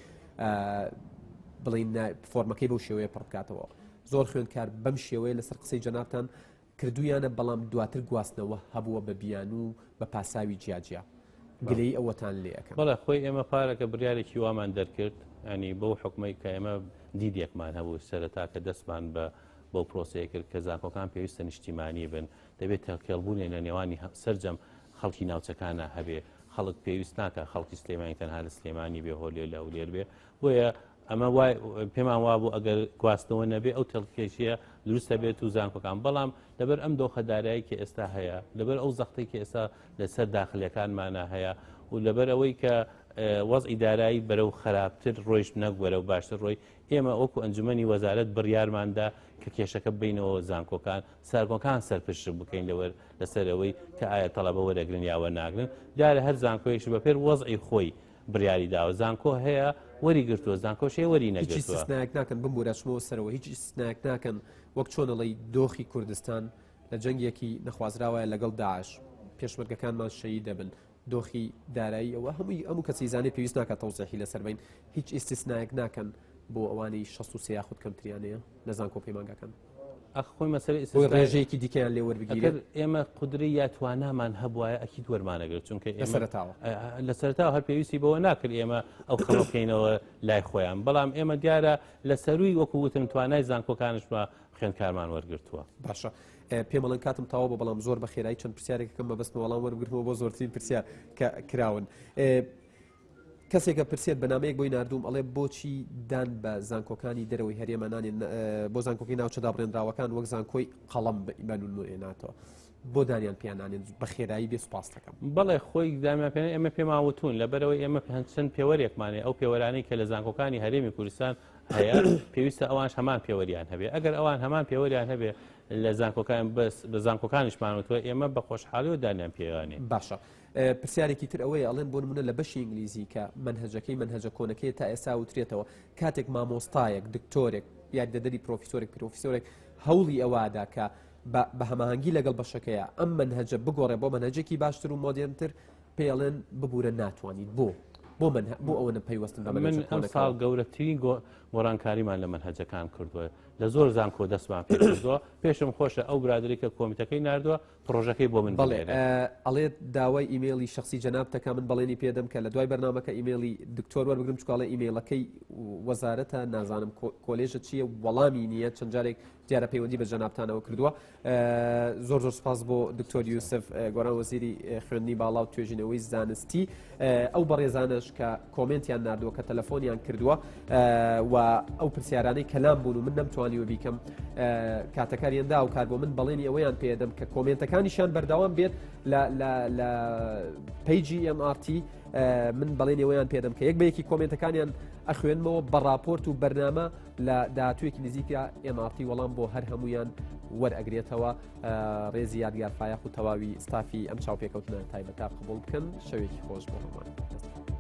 بڵین فۆرمەکەی بەو شێوەیە پڕ بکاتەوە. زۆر خوێندکار بەم شێوەیە لەسەر قسەی جەنابتان کردویانە، بەڵام دواتر گواستنەوە هەبووە بە بیان و بە پاساوی جیاجیا گلەی ئەوەتان لێەکەم. بەڵێ خۆی ئێمە پارەکە بڕیارێکی وامان دەرکرد، ینی بەو حکومەی کە ئێمە دیدێکمان هەبوو سەرەتا کە دەستمان بۆ پرۆسەیە کرد کە زانکۆکان پێویستە نیشتیمانی بن، دەبێت تێکێڵبوونێ لە نێوانی سەرجەم خەڵکی ناوچەکانە هەبێ، خەڵک پێویست ناکە خەڵکی سلێمانی تەنها لە سلێمانی بێ هۆلێ لە هەولێر بێ، بۆیە ئەمە پێمان وابوو ئەگەر گواستنەوە نەبێ ئەو تەڵکێشیە دروستە بێت و زانکۆکان، بەڵام لەبەر ئەم دۆخەدارایی کە ئێستا هەیە، لەبەر ئەو زەختەی کە ئێستا لەسەر داخلیەکانمانە هەیە و لەبەر ئەوەی کە وەزئی دارایی بەرەو خراپتر ڕۆیش نەگوەرە و باشتر ڕۆی ئێمە ئەوکو ئەنجومەنی وەزارەت بڕیارماندا کە کێشەکە بینەوە زانکۆکان سەرکۆکان سەرپشت بکەین لەسەرەوەی کە ئایا تەڵەبە وەرەگرن یاوە ناگرن دیارە هەر زانکۆیەکی بەپێر وەزئی خۆی بریاری داوە زانکۆ هەیە وەری گرتووە زانکۆشەیە وەری نەگرتووە هیچ استثناءک ناکەن بمبورەچمەوە سەرەوە هیچ استثناءک ناکەن وەک چۆنەڵی دۆخی کوردستان لە جەنگێکی نەخوازراوە لەگەڵ داعش پێشمەرگەکانمان شەهید دەبن دۆخی دارایی ئەوە هەموو کەسی زانێ پێویست ناکات تەوزیحی لەسەر بین هیچ استثناءک ناکەن بۆ ئەوانەی 63 خود کەمتریانەیە لە زانکۆ پەیمانگەکان خۆی مەسەلەی ڕێژەیەکی دیکەیان لێ وەربگیرێت ئێمە قودری یا توانامان هەبوایە ئەکید وەرمانەگرت چونکە لە سەرتاوە هەر پێویستی بەوە ناکرد ئێمە ئەو خەڵ بکەینەوە لای خۆیان بەڵام ئێمە دیارە لە سەروی وەکو وتم توانای زانکۆکانشمە خوێندکارمان وەرگرتووە باشە پێمەڵەن کاتم تەواو بە بەڵام زۆر بە خێرایی چەند پرسیارێکەکەم بەبستن وەڵام وەرگرتمەوە بۆ زۆرترین پرسیار کە کراون کەسێکە پرسێت بەنامەیەک بۆی نردوم ئەڵێ بۆچی دان بە زانکۆکانی دەرەوەی هەرێمەنانێن بۆ زانکۆکی ناوچەدا بڕێنراوەکان وەک زانکۆی قەڵەم بەنوێناتەوە بۆ دانیان پێیانانێن بە خێرایی بێ سوپاس دەکەم بەڵێ خۆی دامیان پێ ئێمە پێماوتون لەبەرەوەی ئێمە چەند پێوەرێکمانێ ئەو پێوەرانەی کە لە زانکۆکانی هەرێمی کوردستان هەیە پێویستە ئەوانش هەمان پێوەریان هەبێ ئەگەر ئەوان هەمان پێوەریان هەبێ لە زانکۆکان بەس لە زانکۆکانیشمانوتوە ئێمە بە خۆشحاڵی و دانیان پێوانێ باشە پرسیارێکی تر ئەوەیە ئەڵێن بۆ نمونە لە بەشی ئینگلیزی کە منهەجە کۆنەکەی تا ئێستا وترێتەوە کاتێک مامۆستایەک دکتۆرێک یاریدەدەری پرۆفیسۆرێک هەوڵی ئەوادا کە بە هەماهەنگی لەگەڵ بەشەکەیە ئەم منهەجە بگۆڕێ بۆ منهەجێکی باشتر و مۆدێرنتر پێڵێن ببوورە ناتوانیت بۆ ئەوە نەپەیوەستن بە من ئەم ساڵ گەورەترین گۆڕانکاریمان لە منهەجەکان کردووە لە زۆر زانکۆ دەستمان پێ کردووە پێشم خۆشە ئەو برادری کە کۆمیتەکەی نردووە پرۆژەکەی بۆ من بڵێ ئەڵێت داوای ئیمێلی شخصی جەنابتەکە من بەڵێنی پێدەم کە لە دوای بەرنامەکە ئیمێلی دکتۆر وەربگرم چکڵێ ئیمێلەکەی وەزارەتە نازانم کۆلێژە چییە وەڵامی نییە چەند جارێک دیارە پەیوەندی بە جەنابتانەوە کردووە زۆر سپاس بۆ دکتۆر یوسف گۆران وەزیری خوێندنی باڵا و توێژینەوەی زانستی ئەو بەڕێزانش کە کۆمنتیان نردووە کە تەلەفۆنیان کردووە و ئەو پرسیارانەی کەلام بوون و من نەمتوانیوە بیکەم کاتەکاریاندا و کار بۆ من بەڵێنی ئەوەیان پێدەم کە کۆمنتەکانیشان بەردەوام بێت لە پیجی MRT من بەڵێنی ئەوەیان پێدەم کە یەک بە یەکی کۆمنتەکانیان ئەخوێنمەوە بە راپۆرت و بەرنامە لە داهاتوویەکی نزیکە MRT وەڵام بۆ هەر هەمویان وەرئەگرێتەوە ڕێزی یادگار فایەق و تەواوی ستافی ئەم چاوپێکەوتنە تایبەتە قبول بکەن شەوێکی خۆش بۆ هەمووان.